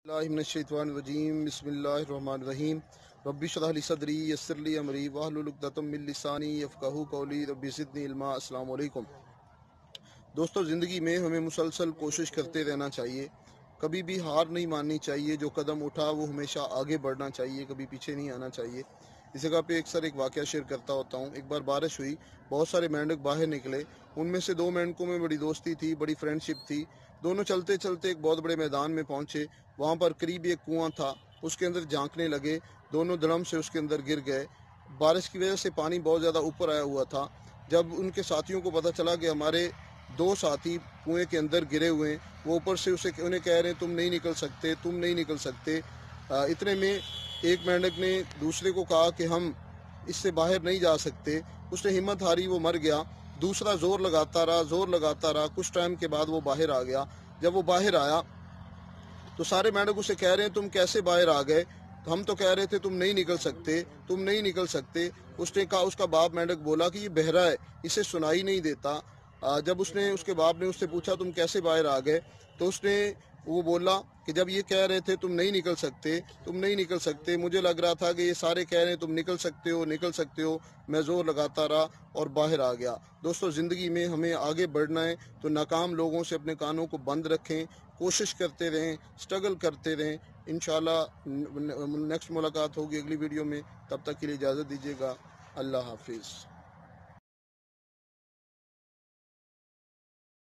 बिस्मिल्लाहिर्रहमानिर्रहीम बिस्मिल्लाहिर्रहमानिर्रहीम रब्बि इश्रह ली सदरी यस्सिर ली अमरी वहलुल उक़दतम मिन लिसानी यफ़क़हू क़ौली रब्बि ज़िदनी इल्मा। अस्सलामु अलैकुम। दोस्तों, ज़िंदगी में हमें मुसलसल कोशिश करते रहना चाहिए, कभी भी हार नहीं माननी चाहिए। जो कदम उठा वो हमेशा आगे बढ़ना चाहिए, कभी पीछे नहीं आना चाहिए। इस जगह पे अक्सर एक वाक़या शेयर करता होता हूँ। एक बार बारिश हुई, बहुत सारे मेंढक बाहर निकले। उनमें से दो मेंढकों में बड़ी दोस्ती थी, बड़ी फ्रेंडशिप थी। दोनों चलते चलते एक बहुत बड़े मैदान में पहुँचे। वहाँ पर करीब एक कुआं था, उसके अंदर झांकने लगे। दोनों धड़म से उसके अंदर गिर गए। बारिश की वजह से पानी बहुत ज़्यादा ऊपर आया हुआ था। जब उनके साथियों को पता चला कि हमारे दो साथी कुएं के अंदर गिरे हुए हैं, वो ऊपर से उन्हें कह रहे हैं तुम नहीं निकल सकते, तुम नहीं निकल सकते। इतने में एक मेंढक ने दूसरे को कहा कि हम इससे बाहर नहीं जा सकते। उसने हिम्मत हारी, वो मर गया। दूसरा जोर लगाता रहा। कुछ टाइम के बाद वो बाहर आ गया। जब वो बाहर आया तो सारे मेंढक उसे कह रहे हैं तुम कैसे बाहर आ गए, तो हम तो कह रहे थे तुम नहीं निकल सकते, तुम नहीं निकल सकते। उसने कहा, उसका बाप मेंढक बोला कि ये बहरा है, इसे सुनाई नहीं देता। जब उसके बाप ने उससे पूछा तुम कैसे बाहर आ गए, तो वो बोला कि जब ये कह रहे थे तुम नहीं निकल सकते, तुम नहीं निकल सकते, मुझे लग रहा था कि ये सारे कह रहे हैं तुम निकल सकते हो, निकल सकते हो। मैं जोर लगाता रहा और बाहर आ गया। दोस्तों, ज़िंदगी में हमें आगे बढ़ना है तो नाकाम लोगों से अपने कानों को बंद रखें, कोशिश करते रहें, स्ट्रगल करते रहें। इंशाल्लाह नेक्स्ट मुलाकात होगी अगली वीडियो में। तब तक के लिए इजाज़त दीजिएगा। अल्लाह हाफिज़।